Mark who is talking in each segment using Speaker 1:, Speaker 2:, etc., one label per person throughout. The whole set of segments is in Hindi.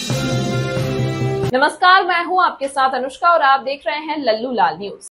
Speaker 1: नमस्कार, मैं हूं आपके साथ अनुष्का और आप देख रहे हैं लल्लू लाल न्यूज।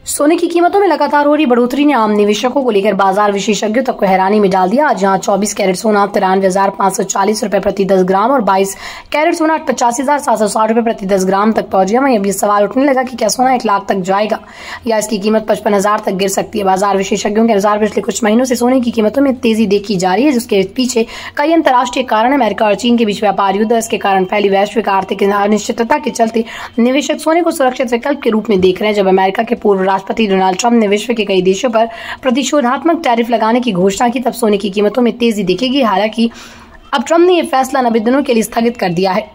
Speaker 2: सोने की कीमतों में लगातार हो रही बढ़ोतरी ने आम निवेशकों को लेकर बाजार विशेषज्ञों तक को हैरानी में डाल दिया। आज जहां 24 कैरेट सोना 93,540 रुपए प्रति 10 ग्राम और 22 कैरेट सोना 85,760 रुपए प्रति 10 ग्राम तक पहुंच गया। वहीं अब ये सवाल उठने लगा कि क्या सोना 1 लाख तक जाएगा या इसकी कीमत 55,000 तक गिर सकती है। बाजार विशेषज्ञों के अनुसार पिछले कुछ महीनों से सोने की कीमतों में तेजी देखी जा रही है, जिसके पीछे कई अंतर्राष्ट्रीय कारण। अमेरिका और चीन के बीच व्यापार युद्ध, इसके कारण फैली वैश्विक आर्थिक अनिश्चितता के चलते निवेशक सोने को सुरक्षित विकल्प के रूप में देख रहे हैं। जब अमेरिका के पूर्व राष्ट्रपति डोनाल्ड ट्रंप ने विश्व के कई देशों पर प्रतिशोधात्मक टैरिफ लगाने की घोषणा की, तब सोने की कीमतों में तेजी दिखेगी। हालांकि अब ट्रंप ने यह फैसला 90 दिनों के लिए स्थगित कर दिया है।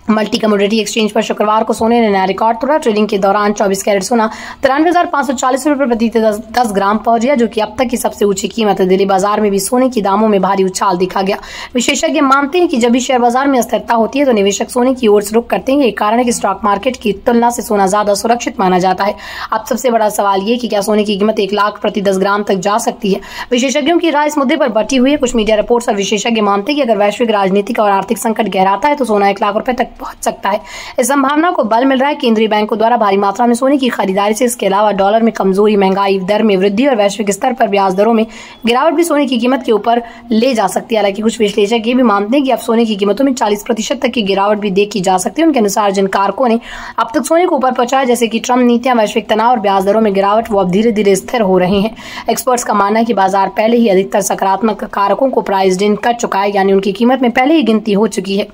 Speaker 2: मल्टी कमोडिटी एक्सचेंज पर शुक्रवार को सोने ने नया रिकॉर्ड तोड़ा। ट्रेडिंग के दौरान 24 कैरेट सोना 93,540 रुपए प्रति 10 ग्राम पहुंच गया, जो कि अब तक की सबसे ऊंची कीमत है। दिल्ली बाजार में भी सोने की दामों में भारी उछाल दिखा गया। विशेषज्ञ मानते हैं कि जब भी शेयर बाजार में अस्थिरता होती है तो निवेशक सोने की ओर से रुख करते हैं। यही कारण है कि स्टॉक मार्केट की तुलना से सोना ज्यादा सुरक्षित माना जाता है। अब सबसे बड़ा सवाल ये कि क्या सोने की कीमत 1 लाख प्रति 10 ग्राम तक जा सकती है। विशेषज्ञों की राय इस मुद्दे पर बटी हुई है। कुछ मीडिया रिपोर्ट्स और विशेषज्ञ मानते हैं कि अगर वैश्विक राजनीतिक और आर्थिक संकट गहराता है तो सोना 1 लाख रुपए तक पहुंच सकता है। इस संभावना को बल मिल रहा है केंद्रीय बैंकों द्वारा भारी मात्रा में सोने की खरीदारी से। इसके अलावा डॉलर में कमजोरी, महंगाई दर में वृद्धि और वैश्विक स्तर पर ब्याज दरों में गिरावट भी सोने की कीमत के ऊपर ले जा सकती है। हालांकि कुछ विश्लेषक ये भी मानते हैं कि अब सोने की कीमतों में 40% तक की गिरावट भी देखी जा सकती है। उनके अनुसार जिन कारकों ने अब तक सोने को ऊपर पहुंचाया, जैसे कि ट्रंप नीतियां, वैश्विक तनाव और ब्याज दरों में गिरावट, वो अब धीरे धीरे स्थिर हो रहे हैं। एक्सपर्ट्स का मानना है कि बाजार पहले ही अधिकतर सकारात्मक कारकों को प्राइस्ड इन कर चुका है, यानी उनकी कीमत में पहले ही गिनती हो चुकी है।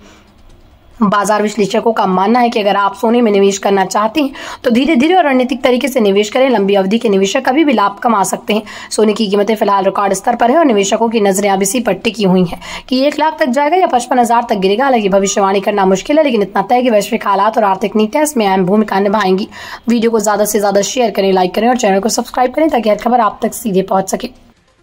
Speaker 2: बाजार विश्लेषकों का मानना है कि अगर आप सोने में निवेश करना चाहते हैं तो धीरे धीरे और रणनीतिक तरीके से निवेश करें। लंबी अवधि के निवेशक अभी भी लाभ कमा सकते हैं। सोने की कीमतें फिलहाल रिकॉर्ड स्तर पर है और निवेशकों की नजरें अब इसी पर टिकी हुई हैं कि 1 लाख तक जाएगा या 55,000 तक गिरेगा। हालांकि भविष्यवाणी करना मुश्किल है, लेकिन इतना तय कि वैश्विक हालात और आर्थिक नीतियां इसमें अहम भूमिका निभाएंगी। वीडियो को ज्यादा से ज्यादा शेयर करें, लाइक करें और चैनल को सब्सक्राइब करें ताकि हर खबर आप तक सीधे पहुंच सके।